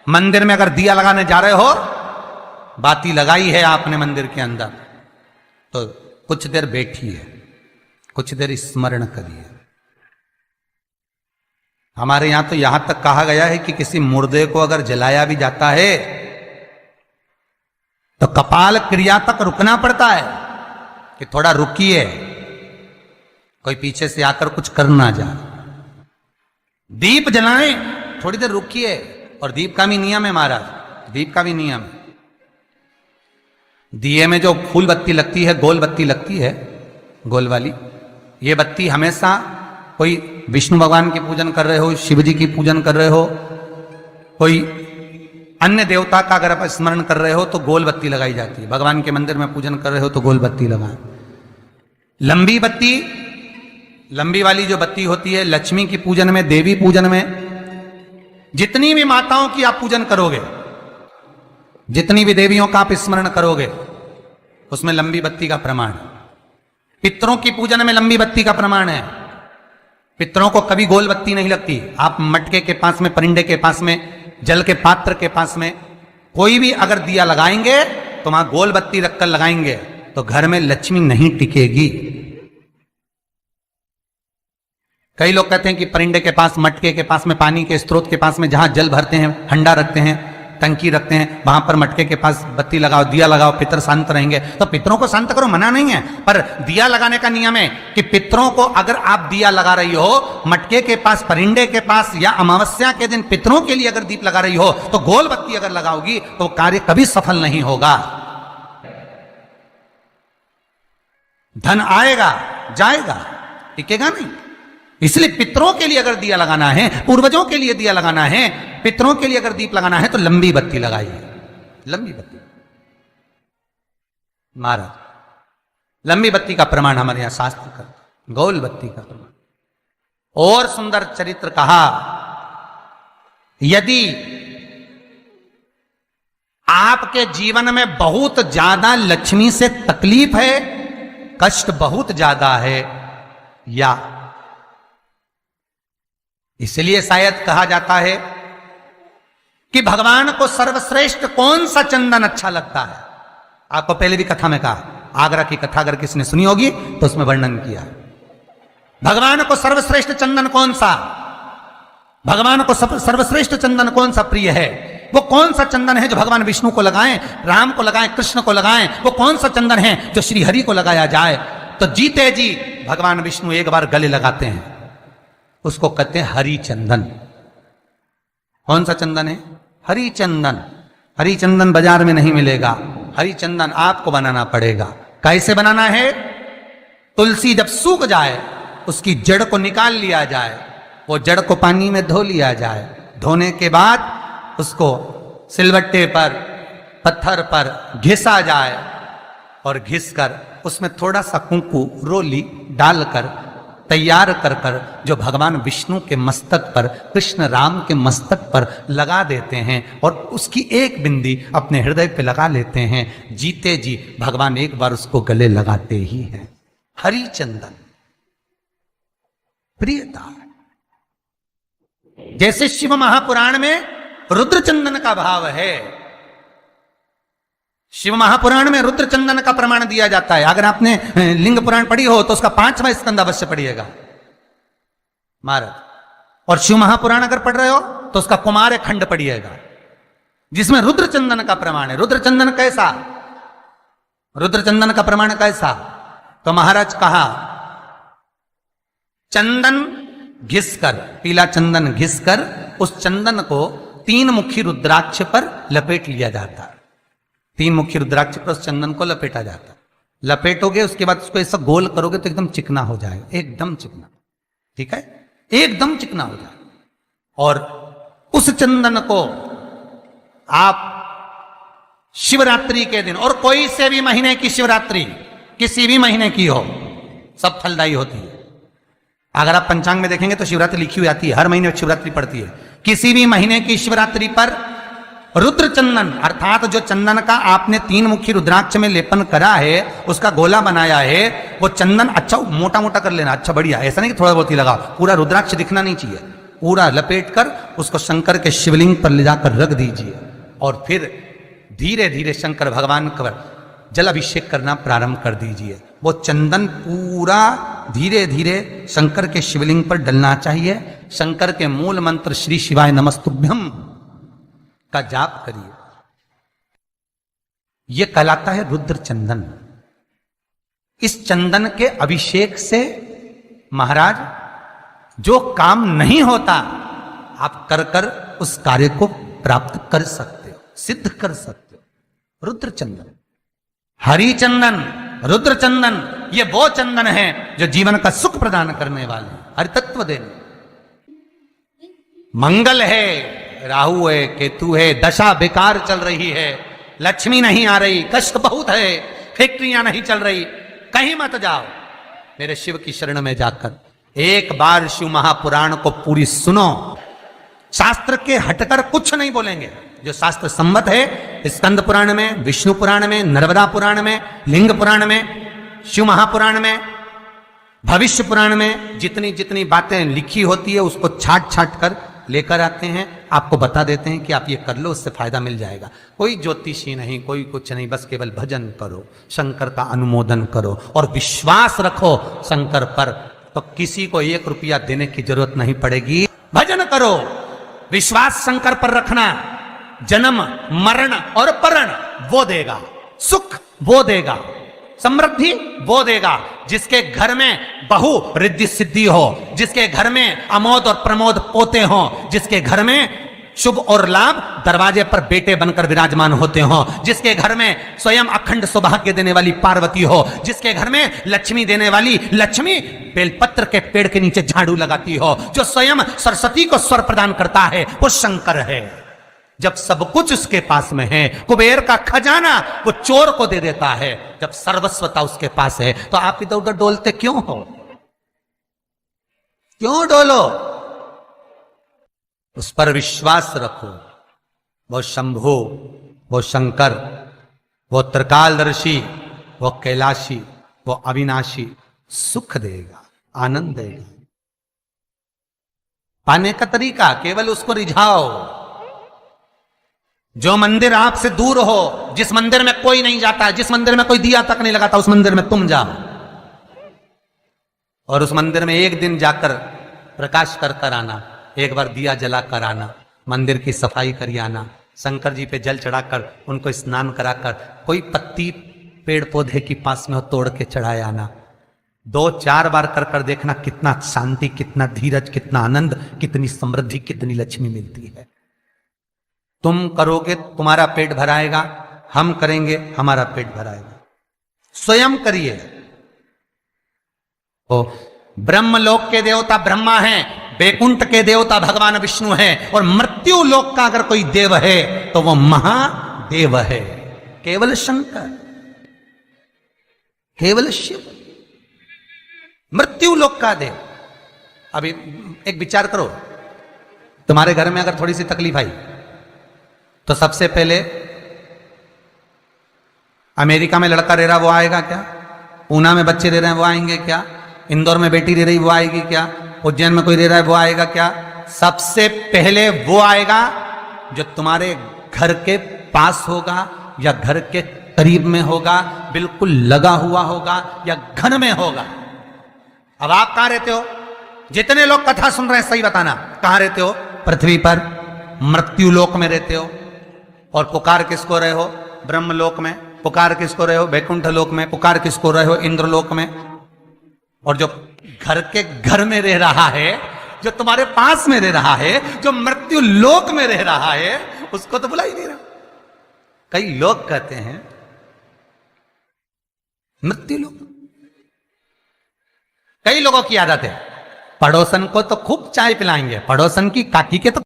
मंदिर में अगर दिया लगाने जा रहे हो, बाती लगाई है आपने मंदिर के अंदर, तो कुछ देर बैठिए, कुछ देर स्मरण करिए। हमारे यहां तो यहां तक कहा गया है कि किसी मुर्दे को अगर जलाया भी जाता है तो कपाल क्रिया तक रुकना पड़ता है कि थोड़ा रुकिए, कोई पीछे से आकर कुछ कर ना जाए। दीप जलाएं, थोड़ी देर रुकिए। और दीप का भी नियम है महाराज, दीप का भी नियम है। दिए में जो फूल बत्ती लगती है, गोल बत्ती लगती है, गोल वाली, ये बत्ती हमेशा कोई विष्णु भगवान की पूजन कर रहे हो, शिव जी की पूजन कर रहे हो, कोई अन्य देवता का अगर आप स्मरण कर रहे हो तो गोल बत्ती लगाई जाती है। भगवान के मंदिर में पूजन कर रहे हो तो गोल बत्ती लगाएं। लंबी बत्ती, लंबी वाली जो बत्ती होती है, लक्ष्मी की पूजन में, देवी पूजन में, जितनी भी माताओं की आप पूजन करोगे, जितनी भी देवियों का आप स्मरण करोगे, उसमें लंबी बत्ती का प्रमाण है। पितरों की पूजन में लंबी बत्ती का प्रमाण है। पितरों को कभी गोल बत्ती नहीं लगती। आप मटके के पास में, परिंदे के पास में, जल के पात्र के पास में कोई भी अगर दिया लगाएंगे तो वहां गोल बत्ती रखकर लगाएंगे तो घर में लक्ष्मी नहीं टिकेगी। कई लोग कहते हैं कि परिंदे के पास, मटके के पास में, पानी के स्रोत के पास में जहां जल भरते हैं, हंडा रखते हैं, टंकी रखते हैं, वहां पर मटके के पास बत्ती लगाओ, दिया लगाओ, पितर शांत रहेंगे। तो पितरों को शांत करो, मना नहीं है, पर दिया लगाने का नियम है कि पितरों को अगर आप दिया लगा रही हो मटके के पास, परिंदे के पास, या अमावस्या के दिन पितरों के लिए अगर दीप लगा रही हो तो गोल बत्ती अगर लगाओगी तो कार्य कभी सफल नहीं होगा। धन आएगा जाएगा, टिकेगा नहीं। इसलिए पितरों के लिए अगर दिया लगाना है, पूर्वजों के लिए दिया लगाना है, पितरों के लिए अगर दीप लगाना है तो लंबी बत्ती लगाइए, लंबी बत्ती। महाराज, लंबी बत्ती का प्रमाण हमारे यहां शास्त्र का, गोल बत्ती का प्रमाण। और सुंदर चरित्र कहा, यदि आपके जीवन में बहुत ज्यादा लक्ष्मी से तकलीफ है, कष्ट बहुत ज्यादा है, या इसलिए शायद कहा जाता है कि भगवान को सर्वश्रेष्ठ कौन सा चंदन अच्छा लगता है। आपको पहले भी कथा में कहा, आगरा की कथा अगर किसने सुनी होगी तो उसमें वर्णन किया। भगवान को सर्वश्रेष्ठ चंदन कौन सा, भगवान को सर्वश्रेष्ठ चंदन कौन सा प्रिय है, वो कौन सा चंदन है जो भगवान विष्णु को लगाएं, राम को लगाएं, कृष्ण को लगाएं, वो कौन सा चंदन है जो श्री हरि को लगाया जाए। तो जीते जी भगवान विष्णु एक बार गले लगाते हैं, उसको कहते हैं हरि चंदन। कौन सा चंदन है? हरि चंदन। हरि चंदन बाजार में नहीं मिलेगा, हरि चंदन आपको बनाना पड़ेगा। कैसे बनाना है? तुलसी जब सूख जाए उसकी जड़ को निकाल लिया जाए, वो जड़ को पानी में धो लिया जाए, धोने के बाद उसको सिलबट्टे पर, पत्थर पर घिसा जाए और घिस कर उसमें थोड़ा सा कुंकू, रोली डालकर तैयार कर कर जो भगवान विष्णु के मस्तक पर, कृष्ण राम के मस्तक पर लगा देते हैं और उसकी एक बिंदी अपने हृदय पे लगा लेते हैं। जीते जी भगवान एक बार उसको गले लगाते ही हैं। हरि चंदन प्रियता। जैसे शिव महापुराण में रुद्र चंदन का भाव है, शिव महापुराण में रुद्र चंदन का प्रमाण दिया जाता है। अगर आपने लिंग पुराण पढ़ी हो तो उसका 5वां स्कंद अवश्य पढ़िएगा महाराज। और शिव महापुराण अगर पढ़ रहे हो तो उसका कुमार खंड पढ़िएगा, जिसमें रुद्र चंदन का प्रमाण है। रुद्र चंदन कैसा, रुद्र चंदन का प्रमाण कैसा? तो महाराज कहा, चंदन घिसकर, पीला चंदन घिसकर उस चंदन को 3 मुखी रुद्राक्ष पर लपेट लिया जाता है। 3 मुखी रुद्राक्ष पर उस चंदन को लपेटा जाता है। लपेटोगे उसके बाद उसको ऐसा गोल करोगे तो एकदम चिकना हो जाएगा, एकदम चिकना, ठीक है, एकदम चिकना हो जाएगा। और उस चंदन को आप शिवरात्रि के दिन, और कोई से भी महीने की शिवरात्रि, किसी भी महीने की हो, सब फलदायी होती है। अगर आप पंचांग में देखेंगे तो शिवरात्रि लिखी हुई आती है, हर महीने शिवरात्रि पड़ती है। किसी भी महीने की शिवरात्रि पर रुद्र चंदन, अर्थात जो चंदन का आपने 3 मुखी रुद्राक्ष में लेपन करा है, उसका गोला बनाया है, वो चंदन अच्छा मोटा मोटा कर लेना, अच्छा बढ़िया, ऐसा नहीं कि थोड़ा बहुत ही लगाओ, पूरा रुद्राक्ष दिखना नहीं चाहिए, पूरा लपेट कर उसको शंकर के शिवलिंग पर ले जाकर रख दीजिए और फिर धीरे धीरे शंकर भगवान का जल अभिषेक करना प्रारंभ कर दीजिए। वो चंदन पूरा धीरे धीरे शंकर के शिवलिंग पर डलना चाहिए। शंकर के मूल मंत्र श्री शिवाय नमस्तुभ्यम का जाप करिए। यह कहलाता है रुद्र चंदन। इस चंदन के अभिषेक से महाराज जो काम नहीं होता आप कर कर उस कार्य को प्राप्त कर सकते हो, सिद्ध कर सकते हो। रुद्र चंदन, हरि चंदन, रुद्र चंदन, ये वो चंदन है जो जीवन का सुख प्रदान करने वाले, हरि तत्व देने। मंगल है, राहु है, केतु है, दशा बेकार चल रही है, लक्ष्मी नहीं आ रही, कष्ट बहुत है, फैक्ट्रियां नहीं चल रही, कहीं मत जाओ, मेरे शिव की शरण में जाकर एक बार शिव महापुराण को पूरी सुनो। शास्त्र के हटकर कुछ नहीं बोलेंगे। जो शास्त्र सम्मत है स्कंद पुराण में, विष्णु पुराण में, नर्मदा पुराण में, लिंग पुराण में, शिव महापुराण में, भविष्य पुराण में जितनी जितनी बातें लिखी होती है उसको छाट छाट कर लेकर आते हैं, आपको बता देते हैं कि आप ये कर लो, उससे फायदा मिल जाएगा। कोई ज्योतिषी नहीं, कोई कुछ नहीं, बस केवल भजन करो, शंकर का अनुमोदन करो और विश्वास रखो शंकर पर, तो किसी को 1 रुपया देने की जरूरत नहीं पड़ेगी। भजन करो, विश्वास शंकर पर रखना, जन्म मरण और परण वो देगा, सुख वो देगा, समृद्धि वो देगा। जिसके घर में बहु रिद्धि सिद्धि हो, जिसके घर में अमोद और प्रमोद पोते हो, जिसके घर में शुभ और लाभ दरवाजे पर बेटे बनकर विराजमान होते हो, जिसके घर में स्वयं अखंड सौभाग्य देने वाली पार्वती हो, जिसके घर में लक्ष्मी देने वाली लक्ष्मी बेलपत्र के पेड़ के नीचे झाड़ू लगाती हो, जो स्वयं सरस्वती को स्वर प्रदान करता है वो शंकर है। जब सब कुछ उसके पास में है, कुबेर का खजाना वो चोर को दे देता है, जब सर्वस्वता उसके पास है, तो आप इधर उधर डोलते क्यों हो? क्यों डोलो? उस पर विश्वास रखो। वो शंभु, वो शंकर, वो त्रिकालदर्शी, वो कैलाशी, वो अविनाशी सुख देगा, आनंद देगा। पाने का तरीका केवल उसको रिझाओ। जो मंदिर आपसे दूर हो, जिस मंदिर में कोई नहीं जाता, जिस मंदिर में कोई दिया तक नहीं लगाता, उस मंदिर में तुम जाओ और उस मंदिर में एक दिन जाकर प्रकाश कर कर आना, एक बार दिया जला कर आना, मंदिर की सफाई कर आना, शंकर जी पे जल चढ़ाकर उनको स्नान कराकर कोई पत्ती पेड़ पौधे के पास में हो तोड़ के चढ़ाए आना। 2-4 बार कर कर देखना कितना शांति, कितना धीरज, कितना आनंद, कितनी समृद्धि, कितनी लक्ष्मी मिलती है। तुम करोगे तुम्हारा पेट भराएगा, हम करेंगे हमारा पेट भराएगा। स्वयं करिए। ओ ब्रह्मलोक के देवता ब्रह्मा हैं, बैकुंठ के देवता भगवान विष्णु हैं, और मृत्यु लोक का अगर कोई देव है तो वो महादेव है, केवल शंकर, केवल शिव, मृत्यु लोक का देव। अभी एक विचार करो, तुम्हारे घर में अगर थोड़ी सी तकलीफ आई तो सबसे पहले अमेरिका में लड़का रह रहा वो आएगा क्या? पूना में बच्चे रह रहे हैं वो आएंगे क्या? इंदौर में बेटी रह रही वो आएगी क्या? उज्जैन में कोई रह रहा है वो आएगा क्या? सबसे पहले वो आएगा जो तुम्हारे घर के पास होगा या घर के करीब में होगा, बिल्कुल लगा हुआ होगा या घर में होगा। अब आप कहां रहते हो? जितने लोग कथा सुन रहे हैं सही बताना, कहां रहते हो? पृथ्वी पर मृत्यु लोक में रहते हो। और पुकार किसको रहे हो? ब्रह्मलोक में। पुकार किसको रहे हो? बैकुंठ लोक में। पुकार किसको रहे हो? इंद्रलोक में। और जो घर के घर में रह रहा है, जो तुम्हारे पास में रह रहा है, जो मृत्यु लोक में रह रहा है, उसको तो बुला ही नहीं रहा। कई लोग कहते हैं मृत्यु लोक। कई लोगों की आदत है पड़ोसन को तो खूब चाय पिलाएंगे, पड़ोसन की काकी के तो